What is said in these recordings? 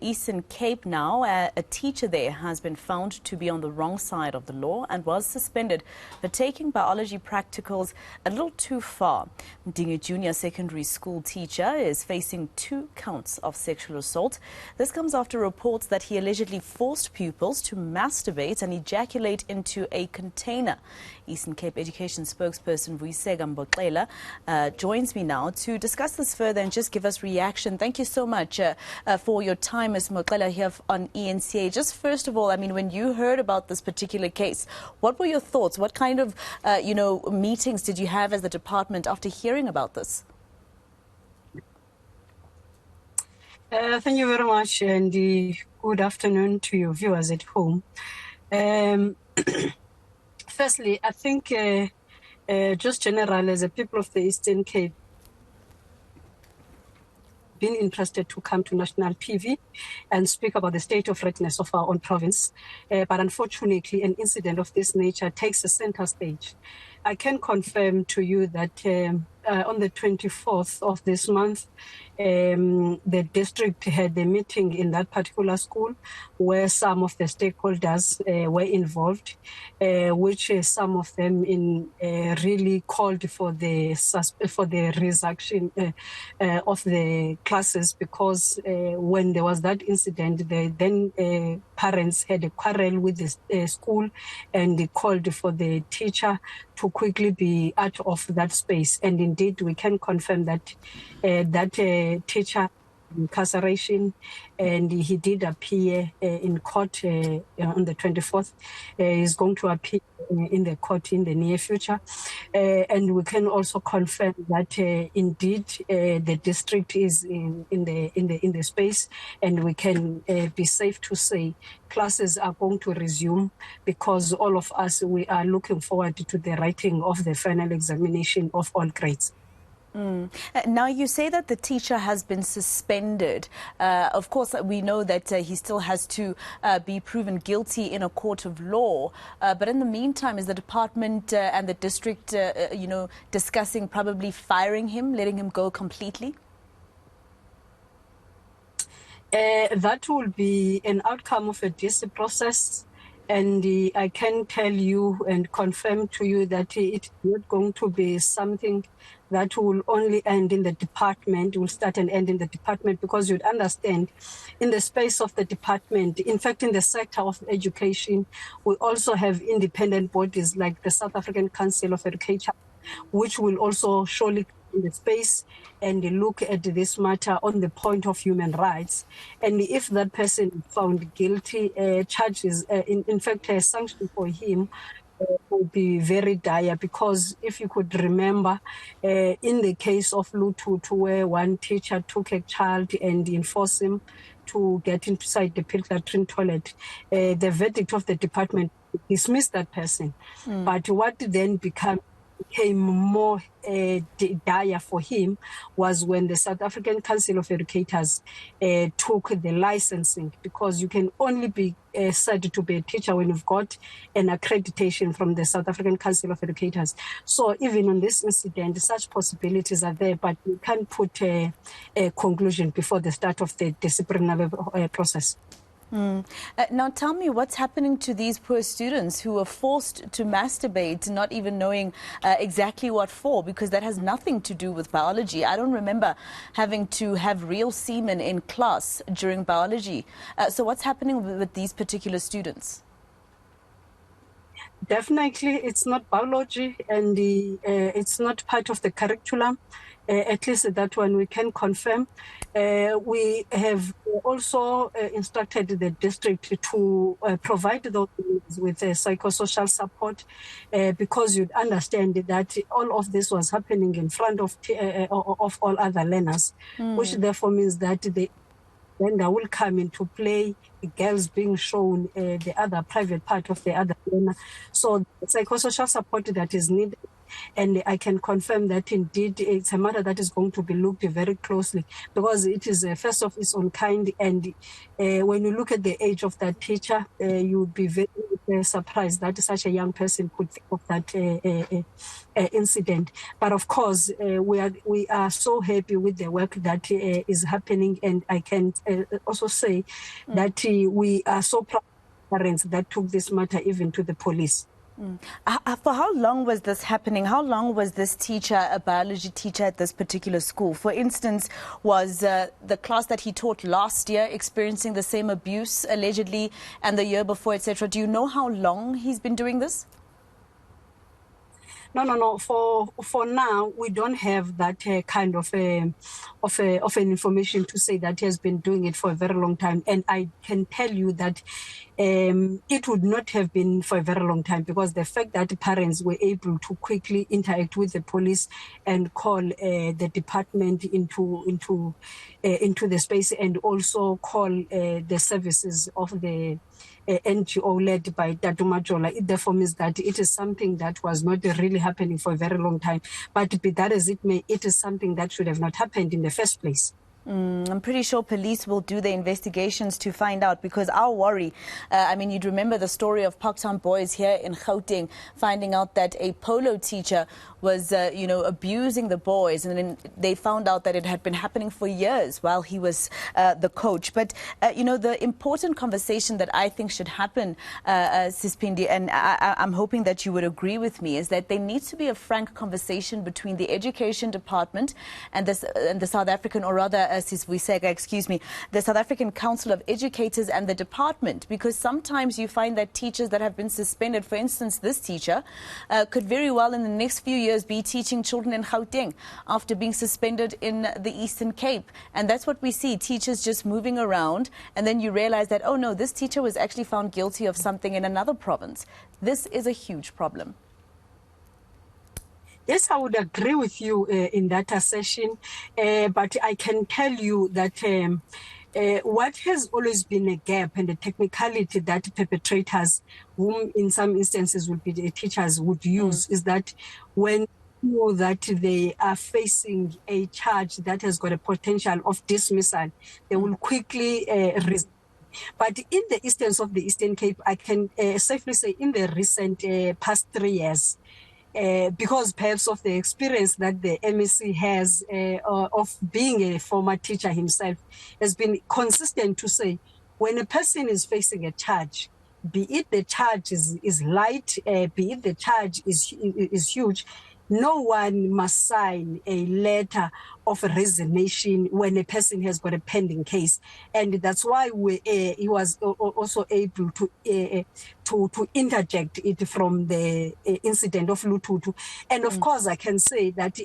Eastern Cape now, a teacher there has been found to be on the wrong side of the law and was suspended for taking biology practicals a little too far. Mdingi Junior Secondary School teacher is facing 2 counts of sexual assault. This comes after reports that he allegedly forced pupils to masturbate and ejaculate into a container. Eastern Cape Education spokesperson Vuyiseka Mboxela joins me now to discuss this further and just give us reaction. Thank you so much for your time, Ms. Mboxela, here on eNCA. Just first of all, I mean, when you heard about this particular case, what were your thoughts? What kind of, meetings did you have as the department after hearing about this? Thank you very much, and good afternoon to your viewers at home. Firstly, I think just general as a people of the Eastern Cape, been interested to come to national TV and speak about the state of readiness of our own province. But unfortunately, an incident of this nature takes a center stage. I can confirm to you that on the 24th of this month, the district had a meeting in that particular school where some of the stakeholders were involved, which some of them really called for the resumption of the classes, because when there was that incident, then parents had a quarrel with the school and they called for the teacher to quickly be out of that space. And indeed, we can confirm that teacher incarceration, and he did appear in court on the 24th. He's going to appear in the court in the near future, and we can also confirm that indeed the district is in the space, and we can be safe to say classes are going to resume, because all of us, we are looking forward to the writing of the final examination of all grades. Now, you say that the teacher has been suspended. Of course, we know that he still has to be proven guilty in a court of law. But in the meantime, is the department and the district, discussing probably firing him, letting him go completely? That will be an outcome of a DC process. And I can tell you and confirm to you that it's not going to be something that will only end in the department, will start and end in the department, because you'd understand in the space of the department, in fact, in the sector of education, we also have independent bodies like the South African Council of Education, which will also surely in the space and look at this matter on the point of human rights. And if that person is found guilty, charges, in fact, a sanction for him will be very dire, because if you could remember, in the case of Lututu, where one teacher took a child and enforced him to get inside the latrine toilet, the verdict of the department dismissed that person. But what then became more dire for him was when the South African Council of Educators took the licensing, because you can only be said to be a teacher when you've got an accreditation from the South African Council of Educators. So even on this incident, such possibilities are there, but we can't put a conclusion before the start of the disciplinary process. Now tell me, what's happening to these poor students who are forced to masturbate, not even knowing exactly what for, because that has nothing to do with biology. I don't remember having to have real semen in class during biology. So what's happening with these particular students? Definitely, it's not biology, and it's not part of the curriculum. At least that one we can confirm. We have also instructed the district to provide those with psychosocial support, because you'd understand that all of this was happening in front of all other learners, which therefore means that then there will come into play the girls being shown the other private part of the other learner. So the psychosocial support that is needed And I can confirm that indeed it's a matter that is going to be looked very closely, because it is first of its own kind. And when you look at the age of that teacher, you would be very surprised that such a young person could think of that incident. But of course, we are so happy with the work that is happening. And I can also say that we are so proud of parents that took this matter even to the police. For how long was this happening? How long was this teacher a biology teacher at this particular school? For instance, was the class that he taught last year experiencing the same abuse, allegedly, and the year before, etc.? Do you know how long he's been doing this? No. For now, we don't have that kind of an information to say that he has been doing it for a very long time. And I can tell you that it would not have been for a very long time, because the fact that parents were able to quickly interact with the police and call the department into the space, and also call the services of the NGO led by Tatu Majola, it therefore means that it is something that was not really happening for a very long time. But be that as it may, it is something that should have not happened in the first place. I'm pretty sure police will do the investigations to find out, because our worry, I mean, you'd remember the story of Parktown boys here in Gauteng finding out that a polo teacher was, abusing the boys, and then they found out that it had been happening for years while he was the coach. But, the important conversation that I think should happen, Sispindi, and I'm hoping that you would agree with me, is that there needs to be a frank conversation between the education department and the South African, or rather, Vuyiseka, the South African Council of Educators and the department, because sometimes you find that teachers that have been suspended, for instance, this teacher, could very well in the next few years be teaching children in Gauteng after being suspended in the Eastern Cape. And that's what we see, teachers just moving around, and then you realize that, oh no, this teacher was actually found guilty of something in another province. This is a huge problem. Yes, I would agree with you in that assertion, but I can tell you that what has always been a gap and a technicality that perpetrators, whom in some instances would be the teachers, would use, is that when you know that they are facing a charge that has got a potential of dismissal, they will quickly resign. But in the instance of the Eastern Cape, I can safely say in the recent past 3 years, because perhaps of the experience that the MEC has of being a former teacher himself, has been consistent to say, when a person is facing a charge, be it the charge is light, be it the charge is huge, no one must sign a letter of resignation when a person has got a pending case. And that's why he was also able to interject it from the incident of Lututu. And of course, I can say that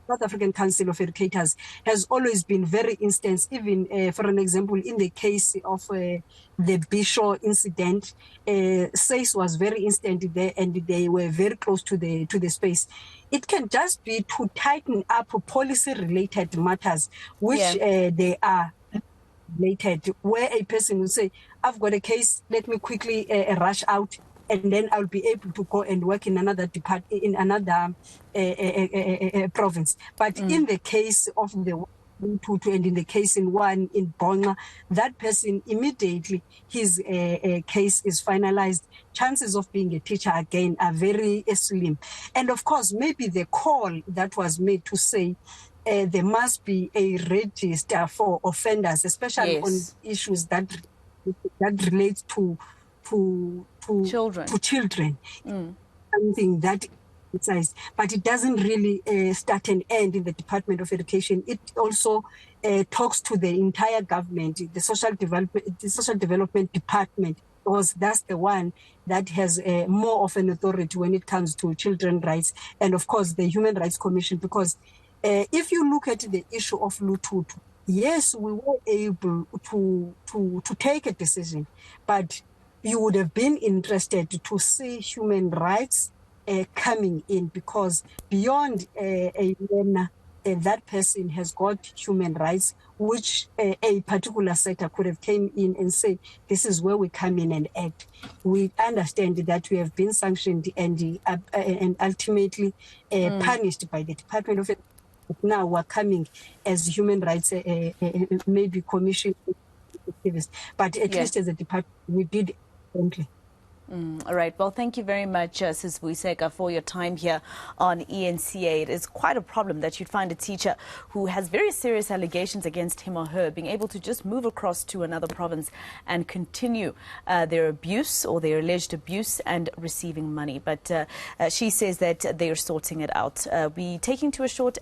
South African Council of Educators has always been very instant, even for an example, in the case of the Bisho incident, SACE was very instant there, and they were very close to the space. It can just be to tighten up policy-related matters, which they are related, where a person will say, I've got a case, let me quickly rush out, and then I'll be able to go and work in another department, in another province. But in the case of the Tutu, and in the case in one in Bonga, that person immediately, his case is finalized. Chances of being a teacher again are very slim. And of course, maybe the call that was made to say there must be a register for offenders, especially on issues that relate to children. Something that size, but it doesn't really start and end in the Department of Education. It also talks to the entire government, the social development department, because that's the one that has more of an authority when it comes to children's rights, and of course the Human Rights Commission. Because if you look at the issue of Lututu, yes, we were able to take a decision, but you would have been interested to see human rights coming in, because beyond a learner that person has got human rights, which a particular sector could have came in and said, this is where we come in and act. We understand that we have been sanctioned and ultimately punished by the Department of Education. Now we're coming as human rights, maybe commission activists, but at least as a department, we did differently. All right. Well, thank you very much, Sis Vuyiseka, for your time here on eNCA. It is quite a problem that you'd find a teacher who has very serious allegations against him or her being able to just move across to another province and continue their abuse or their alleged abuse and receiving money. But she says that they're sorting it out. We're taking to a short